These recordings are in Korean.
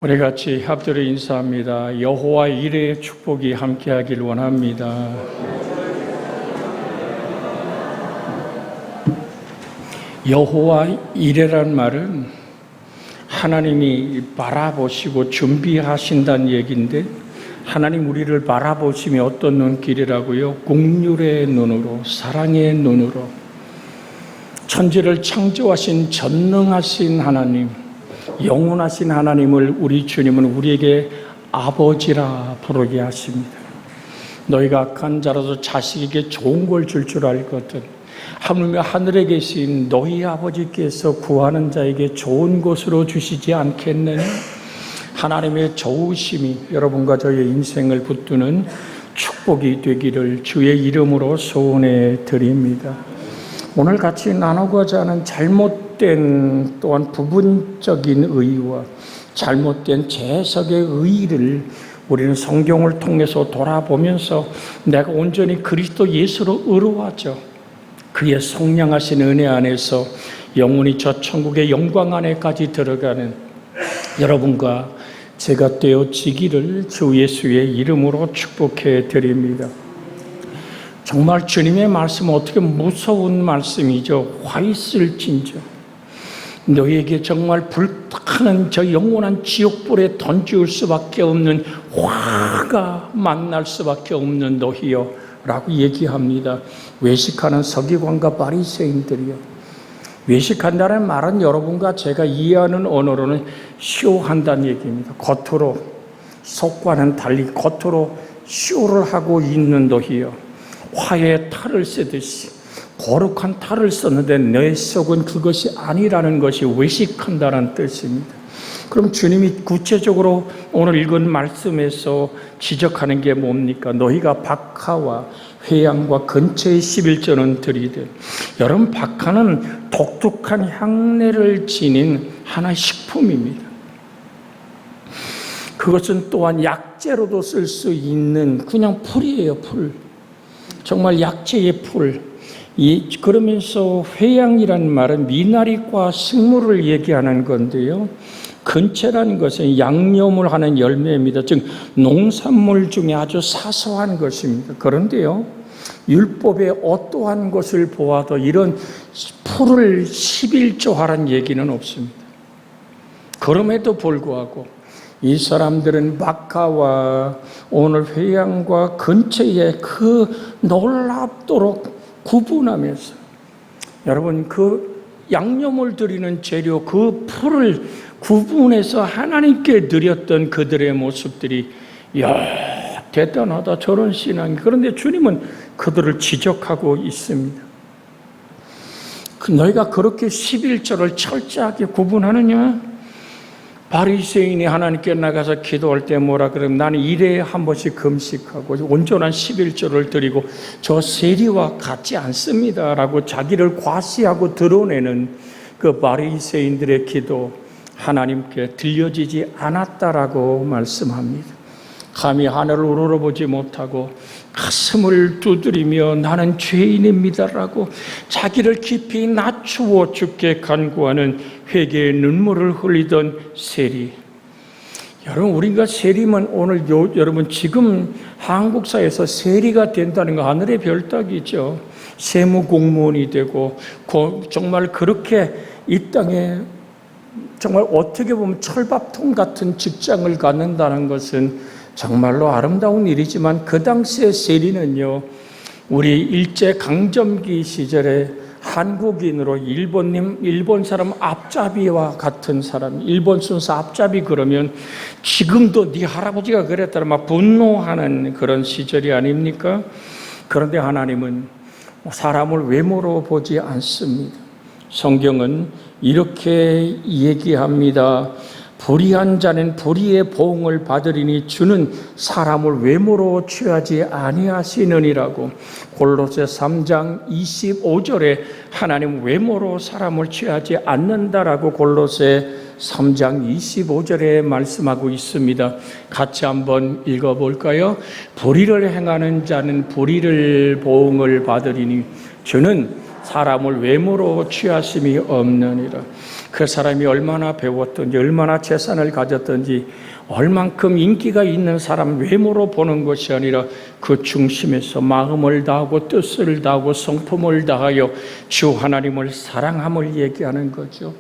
우리 같이 합주로 인사합니다. 여호와 이레의 축복이 함께하길 원합니다. 여호와 이레란 말은 하나님이 바라보시고 준비하신다는 얘기인데, 하나님 우리를 바라보시며 어떤 눈길이라고요? 긍휼의 눈으로, 사랑의 눈으로. 천지를 창조하신 전능하신 하나님, 영원하신 하나님을 우리 주님은 우리에게 아버지라 부르게 하십니다. 너희가 악한 자라도 자식에게 좋은 걸 줄 줄 알거든. 하물며 하늘에 계신 너희 아버지께서 구하는 자에게 좋은 것으로 주시지 않겠느냐? 하나님의 좋으심이 여러분과 저의 인생을 붙드는 축복이 되기를 주의 이름으로 소원해 드립니다. 오늘 같이 나누고자 하는 잘못된 또한 부분적인 의와 잘못된 재석의 의를 우리는 성경을 통해서 돌아보면서 내가 온전히 그리스도 예수로 의로워져 그의 성량하신 은혜 안에서 영원히 저 천국의 영광 안에까지 들어가는 여러분과 제가 되어지기를 주 예수의 이름으로 축복해 드립니다. 정말 주님의 말씀은 어떻게 무서운 말씀이죠. 화 있을진저 너희에게 정말 불타는 저 영원한 지옥불에 던질 수밖에 없는 화가 만날 수밖에 없는 너희여 라고 얘기합니다. 외식하는 서기관과 바리새인들이요. 외식한다는 말은 여러분과 제가 이해하는 언어로는 쇼한다는 얘기입니다. 겉으로, 속과는 달리 겉으로 쇼를 하고 있는 너희여. 화에 탈을 쓰듯이 거룩한 탈을 썼는데 내 속은 그것이 아니라는 것이 외식한다는 뜻입니다. 그럼 주님이 구체적으로 오늘 읽은 말씀에서 지적하는 게 뭡니까? 너희가 박하와 회양과 근처의 11조는 드리되. 여러분, 박하는 독특한 향내를 지닌 하나의 식품입니다. 그것은 또한 약재로도 쓸 수 있는 그냥 풀이에요, 풀. 정말 약재의 풀. 그러면서 회양이라는 말은 미나리과 식물을 얘기하는 건데요. 근체라는 것은 양념을 하는 열매입니다. 즉 농산물 중에 아주 사소한 것입니다. 그런데요, 율법의 어떠한 것을 보아도 이런 풀을 11조 하라는 얘기는 없습니다. 그럼에도 불구하고 이 사람들은 박하와 오늘 회양과 근처에 그 놀랍도록 구분하면서, 여러분, 그 양념을 드리는 재료, 그 풀을 구분해서 하나님께 드렸던 그들의 모습들이, 이야, 대단하다, 저런 신앙이. 그런데 주님은 그들을 지적하고 있습니다. 너희가 그렇게 11조를 철저하게 구분하느냐? 바리새인이 하나님께 나가서 기도할 때 뭐라 그러면 나는 일에 한 번씩 금식하고 온전한 11조를 드리고 저 세리와 같지 않습니다 라고 자기를 과시하고 드러내는 그 바리새인들의 기도, 하나님께 들려지지 않았다라고 말씀합니다. 감히 하늘을 우러러보지 못하고 가슴을 두드리며 나는 죄인입니다라고 자기를 깊이 낮추어 주께 간구하는 회개의 눈물을 흘리던 세리. 여러분, 우리가 세리면 오늘 여러분 지금 한국 사회에서 세리가 된다는 거 하늘의 별따기죠. 세무 공무원이 되고 정말 그렇게 이 땅에 정말 어떻게 보면 철밥통 같은 직장을 갖는다는 것은 정말로 아름다운 일이지만, 그 당시의 세리는요, 우리 일제강점기 시절에 한국인으로 일본 사람 앞잡이와 같은 사람, 일본 순사 앞잡이 그러면 지금도 네 할아버지가 그랬다라 막 분노하는 그런 시절이 아닙니까? 그런데 하나님은 사람을 외모로 보지 않습니다. 성경은 이렇게 얘기합니다. 불의한 자는 불의의 보응을 받으리니 주는 사람을 외모로 취하지 아니하시느니라고. 골로새 3장 25절에 하나님 외모로 사람을 취하지 않는다라고 골로새 3장 25절에 말씀하고 있습니다. 같이 한번 읽어볼까요? 불의를 행하는 자는 불의를 보응을 받으리니 주는 사람을 외모로 취하심이 없느니라. 그 사람이 얼마나 배웠든지, 얼마나 재산을 가졌든지, 얼만큼 인기가 있는 사람 외모로 보는 것이 아니라 그 중심에서 마음을 다하고 뜻을 다하고 성품을 다하여 주 하나님을 사랑함을 얘기하는 거죠.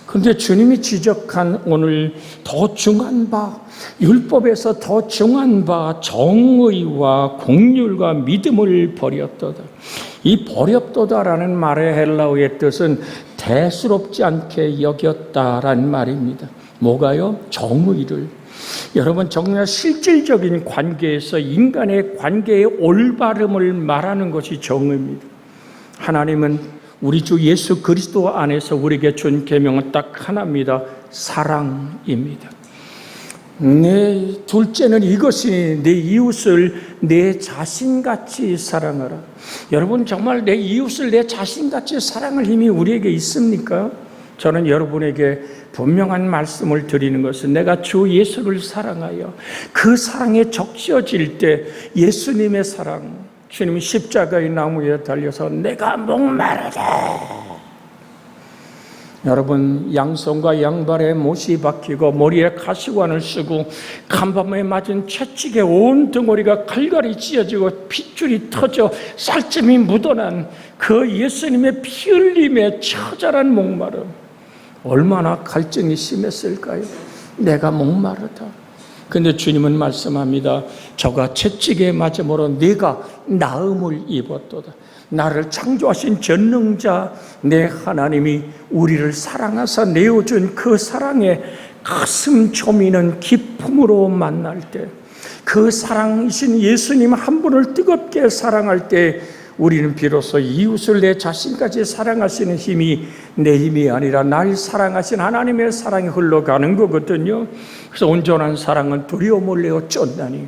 그런데 주님이 지적한 오늘 더 중한 바, 율법에서 더 중한 바 정의와 공률과 믿음을 버렸도다. 이 버렸도다라는 말의 헬라어의 뜻은 대수롭지 않게 여겼다라는 말입니다. 뭐가요? 정의를. 여러분, 정말 실질적인 관계에서 인간의 관계의 올바름을 말하는 것이 정의입니다. 하나님은 우리 주 예수 그리스도 안에서 우리에게 준 계명은 딱 하나입니다. 사랑입니다. 둘째는 이것이 내 이웃을 내 자신같이 사랑하라. 여러분, 정말 내 이웃을 내 자신같이 사랑할 힘이 우리에게 있습니까? 저는 여러분에게 분명한 말씀을 드리는 것은 내가 주 예수를 사랑하여 그 사랑에 적셔질 때 예수님의 사랑, 주님이 십자가의 나무에 달려서 내가 목마르다. 여러분, 양손과 양발에 못이 박히고 머리에 가시관을 쓰고 간밤에 맞은 채찍에 온 덩어리가 갈갈이 찢어지고 핏줄이 터져 쌀점이 묻어난 그 예수님의 피 흘림의 처절한 목마름, 얼마나 갈증이 심했을까요? 내가 목마르다. 근데 주님은 말씀합니다. 저가 채찍에 맞음으로 네가 나음을 입었도다. 나를 창조하신 전능자 내 하나님이 우리를 사랑하사 내어준 그 사랑에 가슴 저미는 기쁨으로 만날 때, 그 사랑이신 예수님 한 분을 뜨겁게 사랑할 때 우리는 비로소 이웃을 내 자신까지 사랑할 수 있는 힘이 내 힘이 아니라 날 사랑하신 하나님의 사랑이 흘러가는 거거든요. 그래서 온전한 사랑은 두려움을 내어 쫓나니,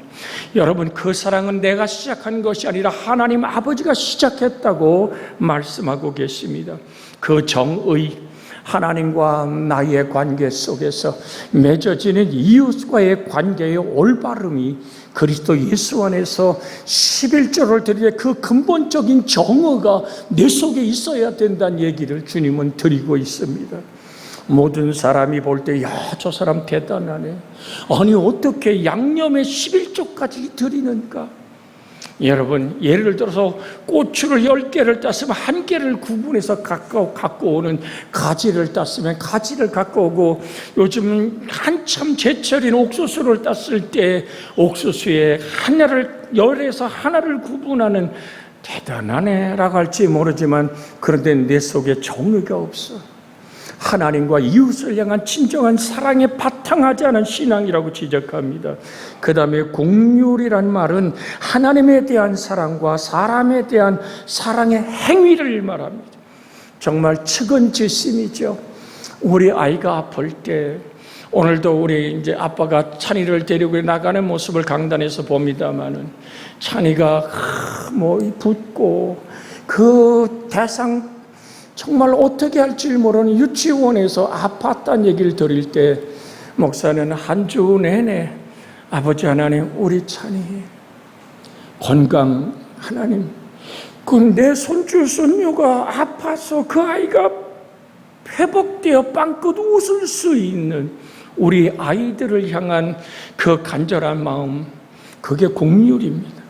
여러분, 그 사랑은 내가 시작한 것이 아니라 하나님 아버지가 시작했다고 말씀하고 계십니다. 그 정의, 하나님과 나의 관계 속에서 맺어지는 이웃과의 관계의 올바름이 그리스도 예수 안에서 11조를 드릴 때 그 근본적인 정의가 내 속에 있어야 된다는 얘기를 주님은 드리고 있습니다. 모든 사람이 볼 때, 야, 저 사람 대단하네. 아니, 어떻게 양념에 11조까지 드리는가? 여러분, 예를 들어서 고추를 10개를 땄으면 1개를 구분해서 갖고 오는, 가지를 땄으면 가지를 갖고 오고, 요즘 한참 제철인 옥수수를 땄을 때 옥수수에 열에서 하나를 구분하는, 대단하네라고 할지 모르지만 그런데 내 속에 정의가 없어. 하나님과 이웃을 향한 진정한 사랑에 바탕하지 않은 신앙이라고 지적합니다. 그 다음에 공률이란 말은 하나님에 대한 사랑과 사람에 대한 사랑의 행위를 말합니다. 정말 측은지심이죠. 우리 아이가 아플 때, 오늘도 우리 이제 아빠가 찬이를 데리고 나가는 모습을 강단에서 봅니다만은, 찬이가 붓고 그 대상 정말 어떻게 할지 모르는 유치원에서 아팠다는 얘기를 들을 때 목사는 한 주 내내 아버지 하나님, 우리 찬이 건강 하나님, 그 내 손주 손녀가 아파서 그 아이가 회복되어 빵긋 웃을 수 있는 우리 아이들을 향한 그 간절한 마음, 그게 공률입니다.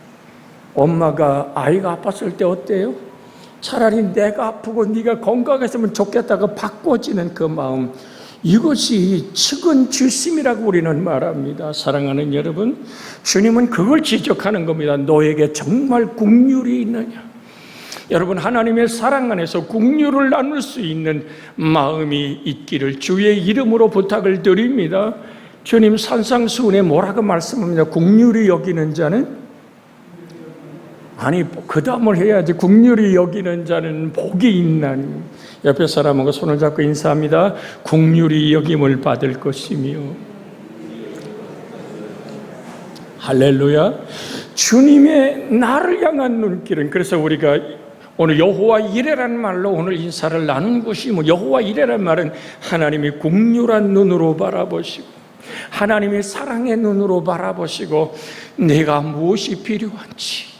엄마가 아이가 아팠을 때 어때요? 차라리 내가 아프고 네가 건강했으면 좋겠다고 바꿔지는 그 마음, 이것이 측은지심이라고 우리는 말합니다. 사랑하는 여러분, 주님은 그걸 지적하는 겁니다. 너에게 정말 국률이 있느냐? 여러분, 하나님의 사랑 안에서 국률을 나눌 수 있는 마음이 있기를 주의 이름으로 부탁을 드립니다. 주님 산상수훈에 뭐라고 말씀합니다? 국률이 여기는 자는, 아니, 그 다음을 해야지. 국률이 여기는 자는 복이 있나니. 옆에 사람하고 손을 잡고 인사합니다. 국률이 여김을 받을 것이며. 할렐루야. 주님의 나를 향한 눈길은, 그래서 우리가 오늘 여호와 이레라는 말로 오늘 인사를 나눈 것이, 여호와 이레라는 말은 하나님이 국률한 눈으로 바라보시고 하나님의 사랑의 눈으로 바라보시고 내가 무엇이 필요한지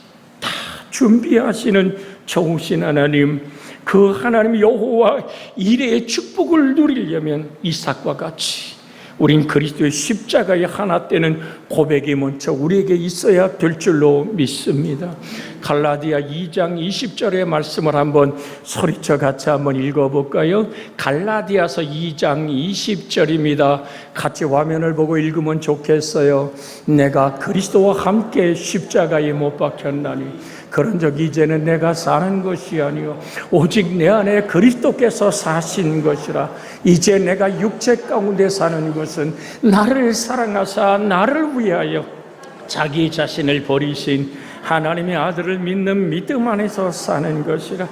준비하시는 좋으신 하나님, 그 하나님 여호와 이레의 축복을 누리려면 이삭과 같이 우린 그리스도의 십자가의 하나 되는 고백이 먼저 우리에게 있어야 될 줄로 믿습니다. 갈라디아 2장 20절의 말씀을 한번 소리쳐 같이 한번 읽어볼까요? 갈라디아서 2장 20절입니다. 같이 화면을 보고 읽으면 좋겠어요. 내가 그리스도와 함께 십자가에 못 박혔나니 그런즉 이제는 내가 사는 것이 아니요 오직 내 안에 그리스도께서 사신 것이라. 이제 내가 육체 가운데 사는 것은 나를 사랑하사 나를 위하여 자기 자신을 버리신 하나님의 아들을 믿는 믿음 안에서 사는 것이라.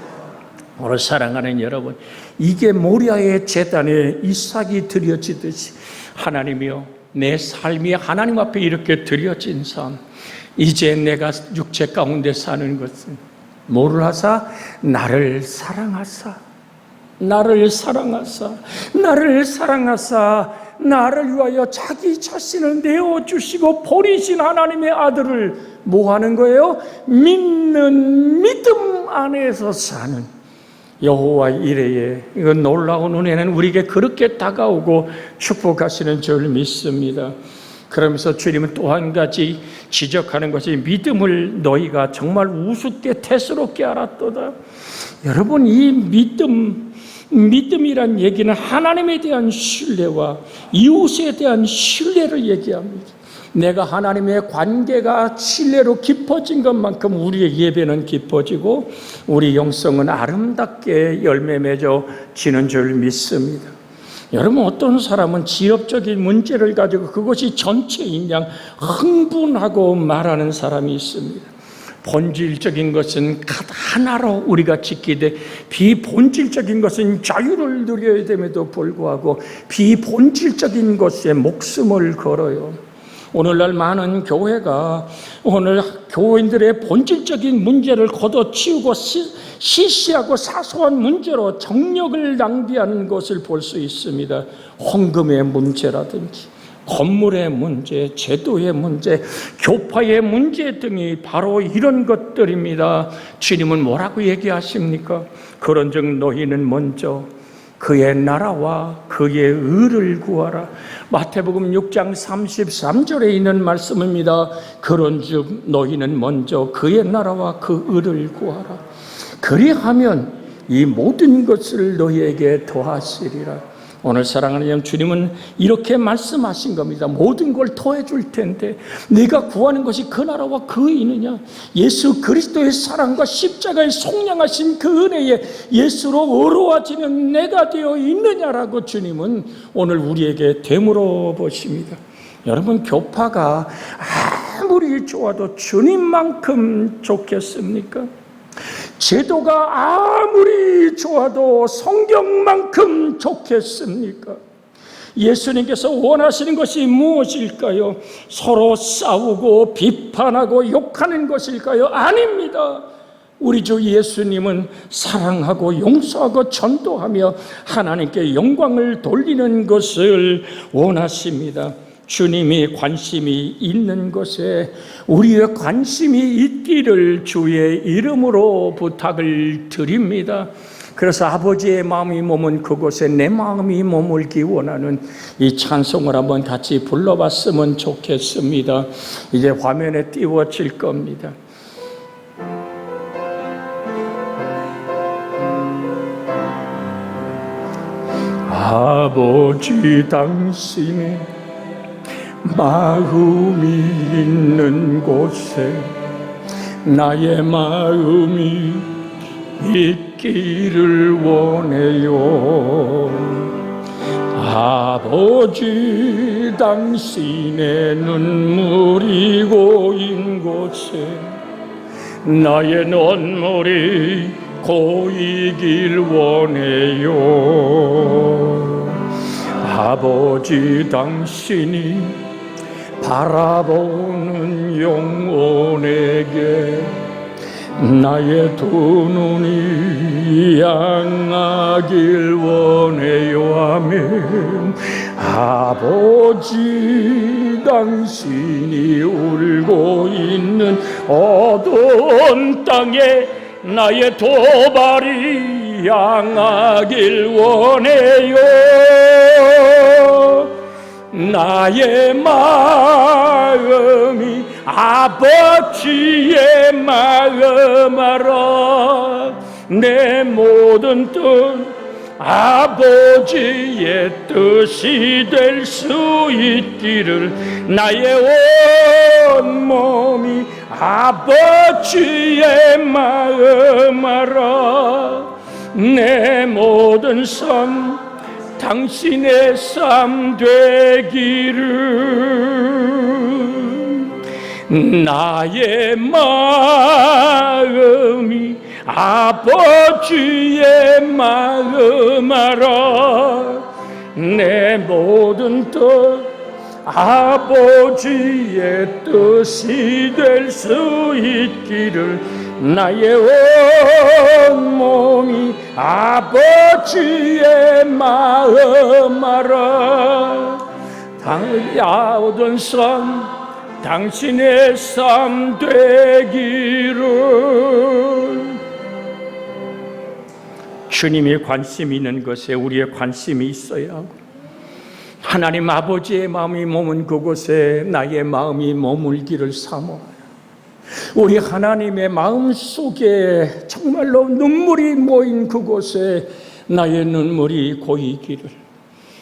오늘 사랑하는 여러분, 이게 모리아의 제단에 이삭이 드려지듯이 하나님이여 내 삶이 하나님 앞에 이렇게 드려진 삶, 이제 내가 육체 가운데 사는 것은 뭐를 하사? 나를 사랑하사 나를 사랑하사 나를 사랑하사 나를 위하여 자기 자신을 내어주시고 버리신 하나님의 아들을 뭐 하는 거예요? 믿는 믿음 안에서 사는 여호와 이레의 이건 놀라운 은혜는 우리에게 그렇게 다가오고 축복하시는 줄 믿습니다. 그러면서 주님은 또 한 가지 지적하는 것이 믿음을 너희가 정말 우습게 태스럽게 알았도다. 여러분, 이 믿음이란 얘기는 하나님에 대한 신뢰와 이웃에 대한 신뢰를 얘기합니다. 내가 하나님의 관계가 신뢰로 깊어진 것만큼 우리의 예배는 깊어지고 우리 영성은 아름답게 열매 맺어지는 줄 믿습니다. 여러분, 어떤 사람은 지역적인 문제를 가지고 그것이 전체인 양 흥분하고 말하는 사람이 있습니다. 본질적인 것은 하나로 우리가 지키되 비본질적인 것은 자유를 누려야 됨에도 불구하고 비본질적인 것에 목숨을 걸어요. 오늘날 많은 교회가 오늘 교인들의 본질적인 문제를 걷어치우고 시시하고 사소한 문제로 정력을 낭비하는 것을 볼 수 있습니다. 헌금의 문제라든지 건물의 문제, 제도의 문제, 교파의 문제 등이 바로 이런 것들입니다. 주님은 뭐라고 얘기하십니까? 그런즉 너희는 먼저 그의 나라와 그의 의를 구하라. 마태복음 6장 33절에 있는 말씀입니다. 그런즉 너희는 먼저 그의 나라와 그 의를 구하라. 그리하면 이 모든 것을 너희에게 더하시리라. 오늘 사랑하는 여러분, 주님은 이렇게 말씀하신 겁니다. 모든 걸 더해 줄 텐데 네가 구하는 것이 그 나라와 그 의느냐? 예수 그리스도의 사랑과 십자가에 속량하신 그 은혜에 예수로 의로워지는 내가 되어 있느냐라고 주님은 오늘 우리에게 되물어 보십니다. 여러분, 교파가 아무리 좋아도 주님만큼 좋겠습니까? 제도가 아무리 좋아도 성경만큼 좋겠습니까? 예수님께서 원하시는 것이 무엇일까요? 서로 싸우고 비판하고 욕하는 것일까요? 아닙니다. 우리 주 예수님은 사랑하고 용서하고 전도하며 하나님께 영광을 돌리는 것을 원하십니다. 주님이 관심이 있는 것에 우리의 관심이 있기를 주의 이름으로 부탁을 드립니다. 그래서 아버지의 마음이 머문 그곳에 내 마음이 머물기 원하는 이 찬송을 한번 같이 불러봤으면 좋겠습니다. 이제 화면에 띄워질 겁니다. 아버지, 당신의 마음이 있는 곳에 나의 마음이 있기를 원해요. 아버지, 당신의 눈물이 고인 곳에 나의 눈물이 고이길 원해요. 아버지, 당신이 바라보는 영혼에게 나의 두 눈이 향하길 원해요. 아멘. 아버지, 당신이 울고 있는 어두운 땅에 나의 두 발이 향하길 원해요. 나의 마음이 아버지의 마음 알아. 내 모든 뜻 아버지의 뜻이 될 수 있기를. 나의 온 몸이 아버지의 마음 알아. 내 모든 삶 당신의 삶 되기를. 나의 마음이 아버지의 마음 알아. 내 모든 뜻 아버지의 뜻이 될 수 있기를. 나의 온 몸이 아버지의 마음 알아. 모든 삶 당신의 삶 되기를. 주님이 관심 있는 것에 우리의 관심이 있어야 하고, 하나님 아버지의 마음이 머문 그곳에 나의 마음이 머물기를 사모하여, 우리 하나님의 마음 속에 정말로 눈물이 모인 그곳에 나의 눈물이 고이기를.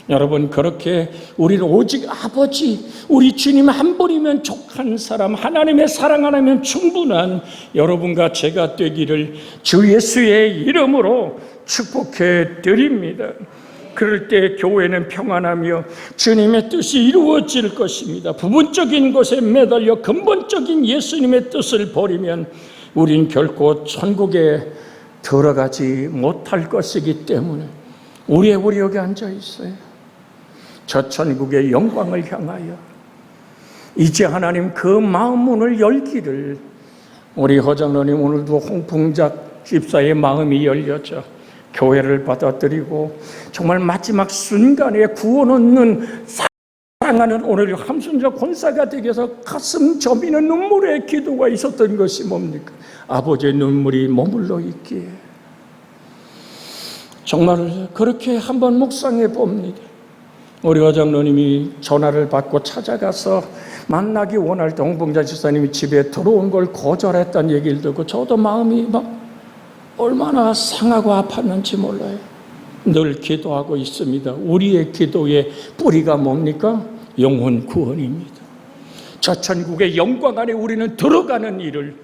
여러분, 그렇게 우리는 오직 아버지, 우리 주님 한 분이면 족한 사람, 하나님의 사랑 하나면 충분한 여러분과 제가 되기를 주 예수의 이름으로 축복해 드립니다. 그럴 때 교회는 평안하며 주님의 뜻이 이루어질 것입니다. 부분적인 것에 매달려 근본적인 예수님의 뜻을 버리면 우린 결코 천국에 들어가지 못할 것이기 때문에 우리 여기 앉아 있어요. 저 천국의 영광을 향하여 이제 하나님 그 마음 문을 열기를. 우리 허장로님 오늘도 홍풍작 집사의 마음이 열려져 교회를 받아들이고 정말 마지막 순간에 구원 얻는 사랑하는 오늘 함순자 권사가 되기 위해서 가슴 저미는 눈물의 기도가 있었던 것이 뭡니까? 아버지의 눈물이 머물러 있기에. 정말 그렇게 한번 묵상해 봅니다. 우리 허장로님이 전화를 받고 찾아가서 만나기 원할 때 홍봉자 집사님이 집에 들어온 걸 거절했다는 얘기를 듣고 저도 마음이 막 얼마나 상하고 아팠는지 몰라요. 늘 기도하고 있습니다. 우리의 기도의 뿌리가 뭡니까? 영혼 구원입니다. 저 천국의 영광 안에 우리는 들어가는 일을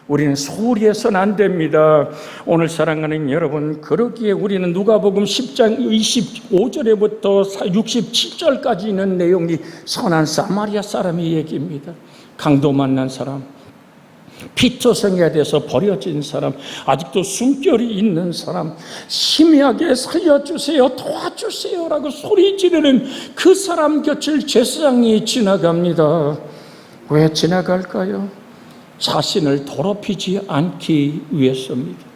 우리는 소홀히 해서는 안 됩니다. 오늘 사랑하는 여러분, 그러기에 우리는 누가복음 10장 25절에부터 67절까지 있는 내용이 선한 사마리아 사람의 얘기입니다. 강도 만난 사람, 피투성이에 대해서 버려진 사람, 아직도 숨결이 있는 사람, 희미하게 살려주세요, 도와주세요라고 소리 지르는 그 사람 곁을 제사장이 지나갑니다. 왜 지나갈까요? 자신을 더럽히지 않기 위해서입니다.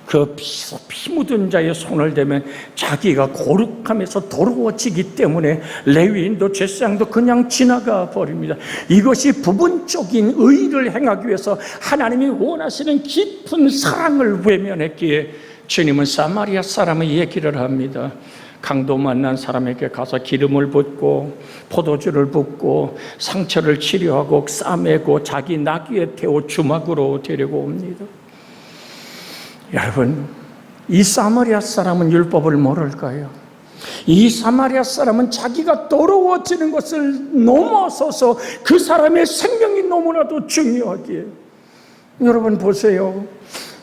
그 피 묻은 자의 손을 대면 자기가 거룩하면서 더러워지기 때문에 레위인도 제사장도 그냥 지나가 버립니다. 이것이 부분적인 의를 행하기 위해서 하나님이 원하시는 깊은 사랑을 외면했기에 주님은 사마리아 사람의 얘기를 합니다. 강도 만난 사람에게 가서 기름을 붓고 포도주를 붓고 상처를 치료하고 싸매고 자기 나귀에 태워 주막으로 데리고 옵니다. 여러분, 이 사마리아 사람은 율법을 모를까요? 이 사마리아 사람은 자기가 더러워지는 것을 넘어서서 그 사람의 생명이 너무나도 중요하기에, 여러분 보세요.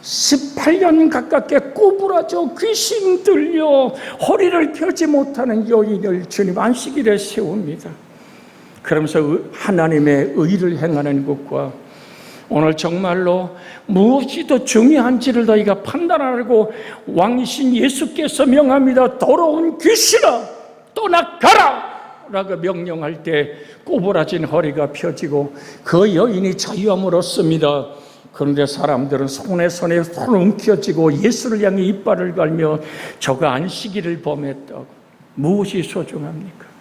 18년 가깝게 꼬부라져 귀신 들려 허리를 펴지 못하는 여인을 주님 안식일에 세웁니다. 그러면서 하나님의 의를 행하는 것과 오늘 정말로 무엇이 더 중요한지를 너희가 판단하고 왕이신 예수께서 명합니다. 더러운 귀신아 떠나가라 라고 명령할 때 꼬부라진 허리가 펴지고 그 여인이 자유함을 얻습니다. 그런데 사람들은 손에 손을 움켜쥐고 예수를 향해 이빨을 갈며 저가 안식일을 범했다고. 무엇이 소중합니까?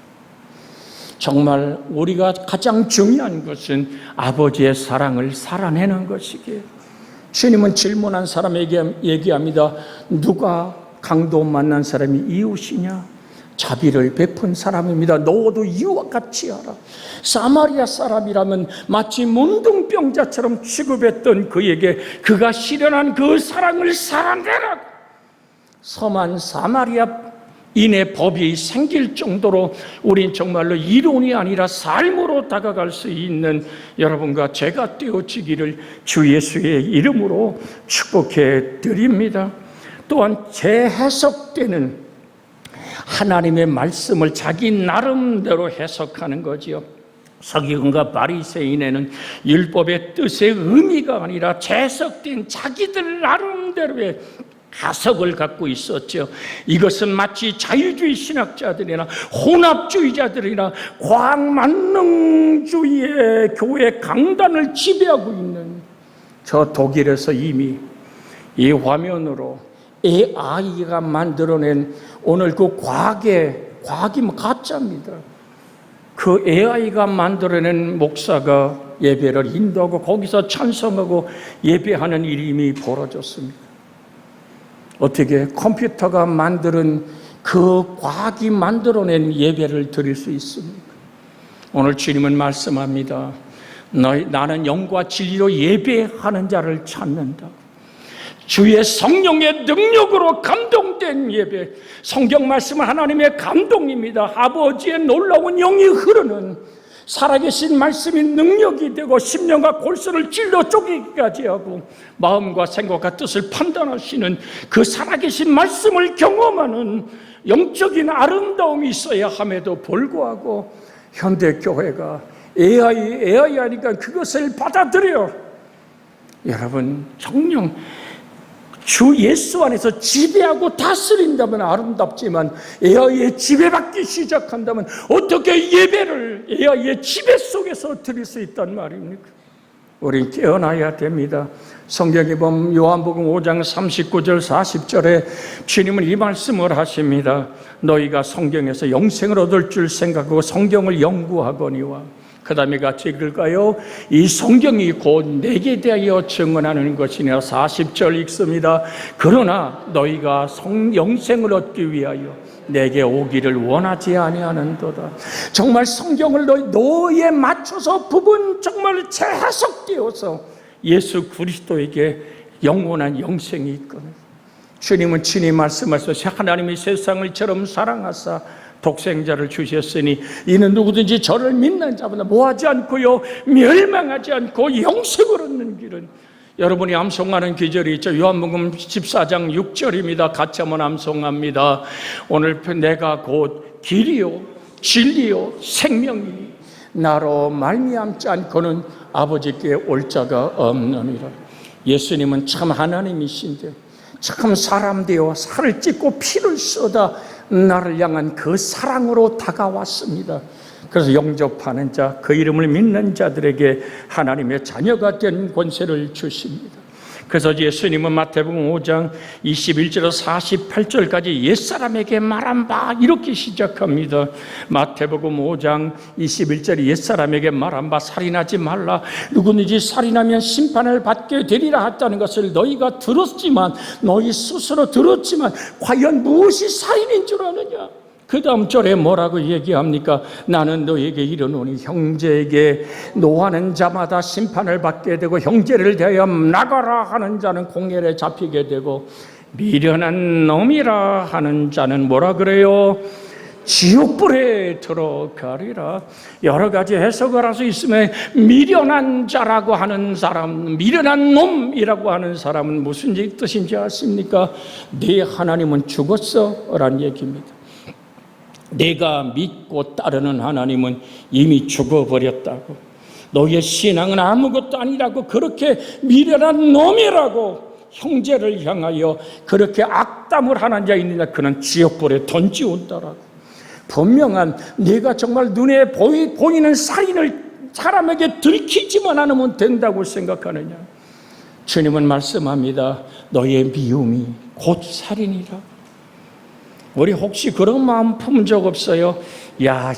정말 우리가 가장 중요한 것은 아버지의 사랑을 살아내는 것이기에 주님은 질문한 사람에게 얘기합니다. 누가 강도 만난 사람이 이웃이냐? 자비를 베푼 사람입니다. 너도 이와 같이 하라. 사마리아 사람이라면 마치 문둥병자처럼 취급했던 그에게 그가 실현한 그 사랑을 살아내라. 섬한 사마리아인의 법이 생길 정도로 우린 정말로 이론이 아니라 삶으로 다가갈 수 있는 여러분과 제가 되어지기를 주 예수의 이름으로 축복해 드립니다. 또한 재해석되는 하나님의 말씀을 자기 나름대로 해석하는 거지요. 서기관과 바리새인에는 율법의 뜻의 의미가 아니라 재해석된 자기들 나름대로의 해석을 갖고 있었죠. 이것은 마치 자유주의 신학자들이나 혼합주의자들이나 과학만능주의의 교회 강단을 지배하고 있는 저 독일에서 이미 이 화면으로 AI가 만들어낸 오늘 그 과학이 가짜입니다. 그 AI가 만들어낸 목사가 예배를 인도하고 거기서 찬송하고 예배하는 일이 이미 벌어졌습니다. 어떻게 컴퓨터가 만드는 그 과학이 만들어낸 예배를 드릴 수 있습니까? 오늘 주님은 말씀합니다. 나는 영과 진리로 예배하는 자를 찾는다. 주의 성령의 능력으로 감동된 예배. 성경 말씀은 하나님의 감동입니다. 아버지의 놀라운 영이 흐르는 살아계신 말씀이 능력이 되고 심령과 골수를 찔러 쪼개기까지 하고 마음과 생각과 뜻을 판단하시는 그 살아계신 말씀을 경험하는 영적인 아름다움이 있어야 함에도 불구하고 현대교회가 AI 하니까 그것을 받아들여. 여러분, 정녕 주 예수 안에서 지배하고 다스린다면 아름답지만 AI의 지배받기 시작한다면 어떻게 예배를 AI의 지배 속에서 드릴 수 있단 말입니까? 우린 깨어나야 됩니다. 성경에 보면 요한복음 5장 39절 40절에 주님은 이 말씀을 하십니다. 너희가 성경에서 영생을 얻을 줄 생각하고 성경을 연구하거니와. 그 다음에 같이 읽을까요? 이 성경이 곧 내게 대하여 증언하는 것이니라. 40절 읽습니다. 그러나 너희가 영생을 얻기 위하여 내게 오기를 원하지 아니하는도다. 정말 성경을 너희에 맞춰서 부분 정말 재해석되어서 예수 그리스도에게 영원한 영생이 있거든. 주님은 친히 말씀하셔서 하나님이 세상을 이처럼 사랑하사 독생자를 주셨으니 이는 누구든지 저를 믿는 자보다 뭐하지 않고요 멸망하지 않고 영생을 얻는 길은. 여러분이 암송하는 기절이 있죠. 요한복음 14장 6절입니다. 같이 한번 암송합니다. 오늘 내가 곧 길이요 진리요 생명이니 나로 말미암지 않고는 아버지께 올 자가 없느니라. 예수님은 참 하나님이신데 참 사람 되어 살을 찢고 피를 쏟아 나를 향한 그 사랑으로 다가왔습니다. 그래서 영접하는 자, 그 이름을 믿는 자들에게 하나님의 자녀가 된 권세를 주십니다. 그래서 예수님은 마태복음 5장 21절에서 48절까지 옛사람에게 말한 바 이렇게 시작합니다. 마태복음 5장 21절에 옛사람에게 말한 바 살인하지 말라. 누구든지 살인하면 심판을 받게 되리라 했다는 것을 너희가 들었지만 너희 스스로 들었지만 과연 무엇이 살인인 줄 아느냐? 그 다음 절에 뭐라고 얘기합니까? 나는 너에게 이르노니 형제에게 노하는 자마다 심판을 받게 되고 형제를 대하여 나가라 하는 자는 공엘에 잡히게 되고 미련한 놈이라 하는 자는 뭐라 그래요? 지옥불에 들어가리라. 여러 가지 해석을 할 수 있으면 미련한 자라고 하는 사람, 미련한 놈이라고 하는 사람은 무슨 뜻인지 아십니까? 네 하나님은 죽었어 라는 얘기입니다. 내가 믿고 따르는 하나님은 이미 죽어버렸다고, 너의 신앙은 아무것도 아니라고, 그렇게 미련한 놈이라고 형제를 향하여 그렇게 악담을 하는 자 있느냐, 그는 지옥불에 던지온다라고. 분명한 네가 정말 눈에 보이는 살인을 사람에게 들키지만 않으면 된다고 생각하느냐. 주님은 말씀합니다. 너의 미움이 곧 살인이라. 우리 혹시 그런 마음 품은 적 없어요? 야,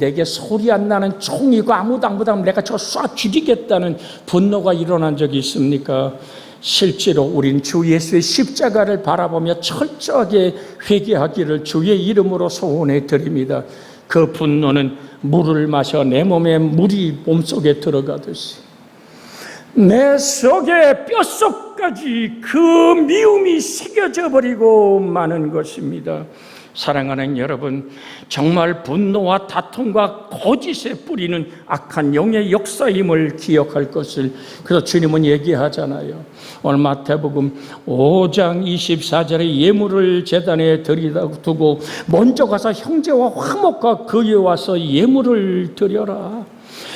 내게 소리 안 나는 총이고 아무도 안 보다 내가 저 쏴 죽이겠다는 분노가 일어난 적이 있습니까? 실제로 우린 주 예수의 십자가를 바라보며 철저하게 회개하기를 주의 이름으로 소원해 드립니다. 그 분노는 물을 마셔 내 몸에 물이 몸속에 들어가듯이 내 속에 뼛속까지 그 미움이 새겨져 버리고 마는 것입니다. 사랑하는 여러분, 정말 분노와 다툼과 거짓의 뿌리는 악한 영의 역사임을 기억할 것을 그래서 주님은 얘기하잖아요. 오늘 마태복음 5장 24절에 예물을 제단에 드리다 두고 먼저 가서 형제와 화목과 그에 와서 예물을 드려라.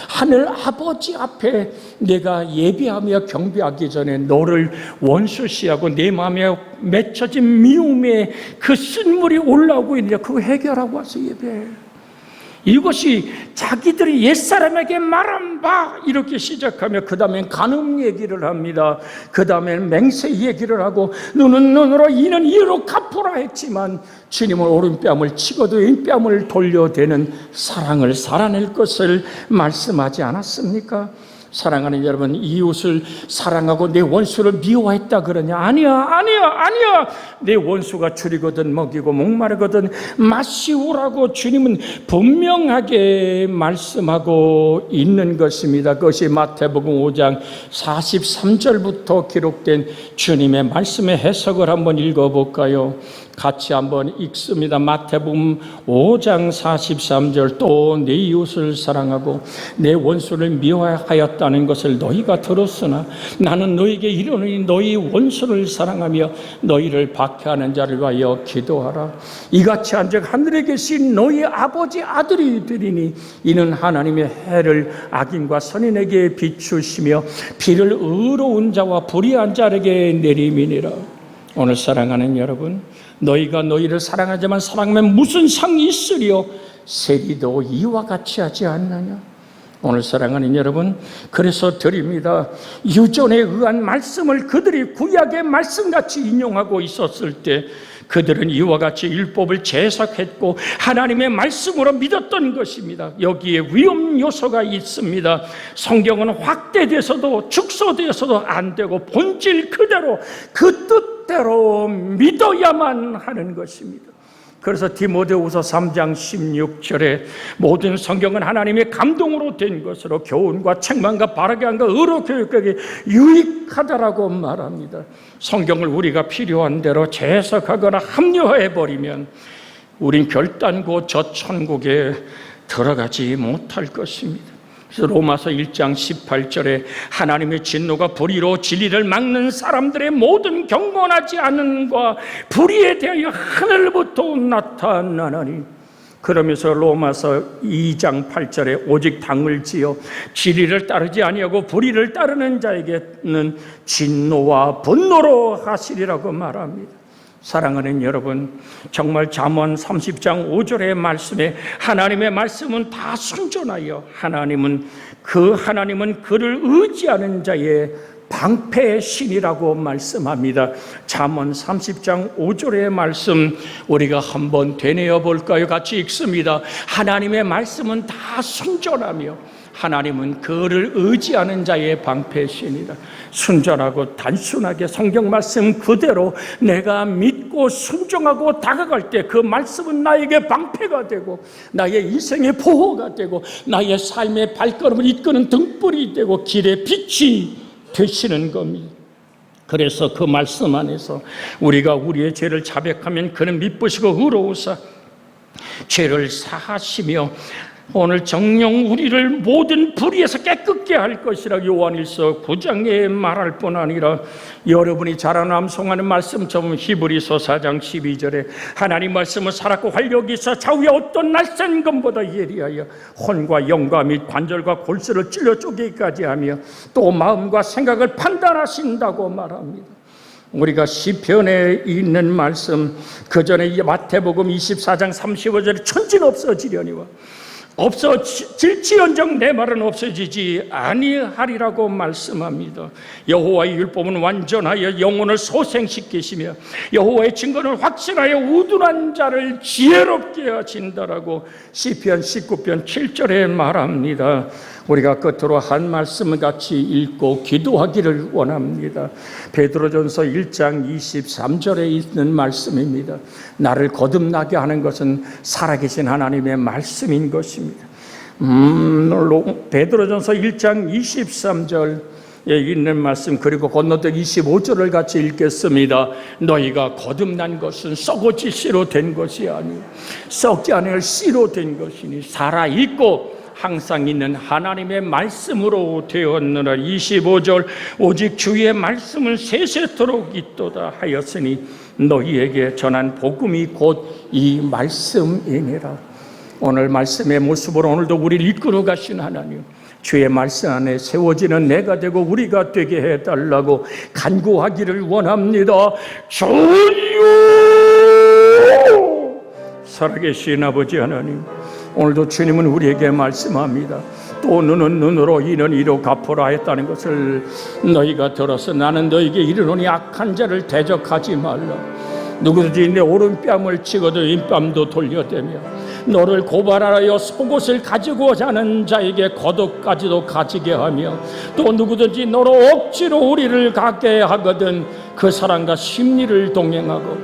하늘 아버지 앞에 내가 예배하며 경배하기 전에 너를 원수시하고 내 마음에 맺혀진 미움에 그 쓴물이 올라오고 있는데 그거 해결하고 와서 예배해. 이것이 자기들이 옛사람에게 말한 바 이렇게 시작하며 그 다음엔 간음 얘기를 합니다. 그 다음엔 맹세 얘기를 하고 눈은 눈으로 이는 이로 갚으라 했지만 주님은 오른뺨을 치고도 왼뺨을 돌려대는 사랑을 살아낼 것을 말씀하지 않았습니까? 사랑하는 여러분, 이웃을 사랑하고 내 원수를 미워했다 그러냐? 아니야. 내 원수가 줄이거든 먹이고 목마르거든 마시우라고 주님은 분명하게 말씀하고 있는 것입니다. 그것이 마태복음 5장 43절부터 기록된 주님의 말씀의 해석을 한번 읽어볼까요? 같이 한번 읽습니다. 마태복음 5장 43절 또 내 이웃을 사랑하고 내 원수를 미워하였다는 것을 너희가 들었으나 나는 너희에게 이르노니 너희 원수를 사랑하며 너희를 박해하는 자를 위하여 기도하라. 이같이 한즉 하늘에 계신 너희 아버지 아들이 되리니 이는 하나님의 해를 악인과 선인에게 비추시며 비를 의로운 자와 불의한 자에게 내림이니라. 오늘 사랑하는 여러분, 너희가 너희를 사랑하지만 사랑하면 무슨 상이 있으리요? 세리도 이와 같이 하지 않느냐? 오늘 사랑하는 여러분, 그래서 드립니다. 유전에 의한 말씀을 그들이 구약의 말씀같이 인용하고 있었을 때 그들은 이와 같이 율법을 재해석했고 하나님의 말씀으로 믿었던 것입니다. 여기에 위험 요소가 있습니다. 성경은 확대돼서도 축소돼서도 안 되고 본질 그대로 그 뜻대로 믿어야만 하는 것입니다. 그래서 디모데후서 3장 16절에 모든 성경은 하나님의 감동으로 된 것으로 교훈과 책망과 바르게 함과 의로 교육하기 유익하다라고 말합니다. 성경을 우리가 필요한 대로 재해석하거나 합리화해버리면 우린 결단코 저 천국에 들어가지 못할 것입니다. 그래서 로마서 1장 18절에 하나님의 진노가 불의로 진리를 막는 사람들의 모든 경건하지 않음과 불의에 대하여 하늘부터 나타나나니 그러면서 로마서 2장 8절에 오직 당을 지어 진리를 따르지 아니하고 불의를 따르는 자에게는 진노와 분노로 하시리라고 말합니다. 사랑하는 여러분, 정말 잠언 30장 5절의 말씀에 하나님의 말씀은 다 순전하여 하나님은 그를 의지하는 자의 방패의 신이라고 말씀합니다. 잠언 30장 5절의 말씀 우리가 한번 되뇌어 볼까요? 같이 읽습니다. 하나님의 말씀은 다 순전하며 하나님은 그를 의지하는 자의 방패신이다. 순전하고 단순하게 성경 말씀 그대로 내가 믿고 순종하고 다가갈 때 그 말씀은 나에게 방패가 되고 나의 인생의 보호가 되고 나의 삶의 발걸음을 이끄는 등불이 되고 길의 빛이 되시는 겁니다. 그래서 그 말씀 안에서 우리가 우리의 죄를 자백하면 그는 미쁘시고 의로우사 죄를 사하시며 오늘 정녕 우리를 모든 불의에서 깨끗게 할 것이라 요한일서 9장에 말할 뿐 아니라 여러분이 잘 암송하는 말씀처럼 히브리서 4장 12절에 하나님 말씀은 살았고 활력이 있어 좌우에 어떤 날쌘 검보다 예리하여 혼과 영과 및 관절과 골수를 찔러 쪼개기까지 하며 또 마음과 생각을 판단하신다고 말합니다. 우리가 시편에 있는 말씀 그 전에 마태복음 24장 35절에 천지는 없어지려니와 없어질지언정 내 말은 없어지지 아니하리라고 말씀합니다. 여호와의 율법은 완전하여 영혼을 소생시키시며 여호와의 증거는 확실하여 우둔한 자를 지혜롭게 하신다라고 시편 19편 7절에 말합니다. 우리가 끝으로 한 말씀을 같이 읽고 기도하기를 원합니다. 베드로전서 1장 23절에 있는 말씀입니다. 나를 거듭나게 하는 것은 살아계신 하나님의 말씀인 것입니다. 베드로전서 1장 23절에 있는 말씀, 그리고 건너뛰 25절을 같이 읽겠습니다. 너희가 거듭난 것은 썩어질 씨로 된 것이 아니요 썩지 않을 씨로 된 것이니 살아있고 항상 있는 하나님의 말씀으로 되었느라. 25절 오직 주의 말씀을 세세토록 있도다 하였으니 너희에게 전한 복음이 곧 이 말씀이니라. 오늘 말씀의 모습으로 오늘도 우리를 이끌어 가신 하나님, 주의 말씀 안에 세워지는 내가 되고 우리가 되게 해달라고 간구하기를 원합니다. 주여! 살아계신 아버지 하나님, 오늘도 주님은 우리에게 말씀합니다. 또 눈은 눈으로 이는 이로 갚으라 했다는 것을 너희가 들어서 나는 너희에게 이르노니 악한 자를 대적하지 말라. 누구든지 내 오른뺨을 치고도 왼뺨도 돌려대며 너를 고발하여 속옷을 가지고 자는 자에게 겉옷까지도 가지게 하며 또 누구든지 너로 억지로 우리를 갖게 하거든 그 사람과 심리를 동행하고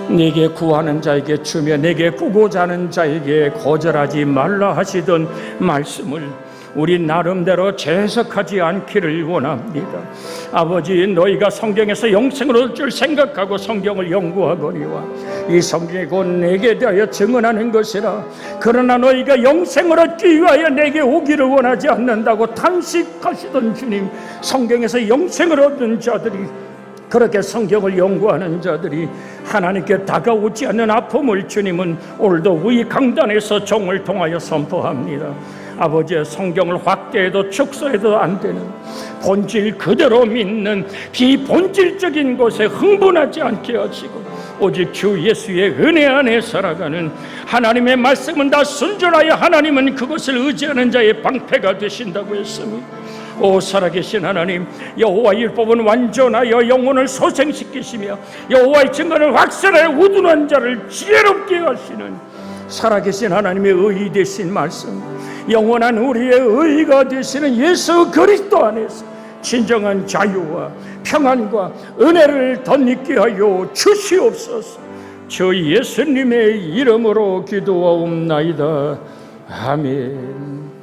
내게 구하는 자에게 주며 내게 꾸고자 하는 자에게 거절하지 말라 하시던 말씀을 우리 나름대로 재해석하지 않기를 원합니다. 아버지, 너희가 성경에서 영생을 얻을 줄 생각하고 성경을 연구하거니와 이 성경이 곧 내게 대하여 증언하는 것이라. 그러나 너희가 영생을 얻기 위하여 내게 오기를 원하지 않는다고 탄식하시던 주님, 성경에서 영생을 얻는 자들이, 그렇게 성경을 연구하는 자들이 하나님께 다가오지 않는 아픔을 주님은 오늘도 이 강단에서 종을 통하여 선포합니다. 아버지의 성경을 확대해도 축소해도 안 되는 본질 그대로 믿는 비본질적인 것에 흥분하지 않게 하시고 오직 주 예수의 은혜 안에 살아가는 하나님의 말씀은 다 순전하여 하나님은 그것을 의지하는 자의 방패가 되신다고 했습니다. 오 살아계신 하나님, 여호와의 율법은 완전하여 영혼을 소생시키시며 여호와의 증거는 확실하여 우둔한 자를 지혜롭게 하시는 살아계신 하나님의 의의 되신 말씀, 영원한 우리의 의가 되시는 예수 그리스도 안에서 진정한 자유와 평안과 은혜를 덧입게 하여 주시옵소서. 주 예수님의 이름으로 기도하옵나이다. 아멘.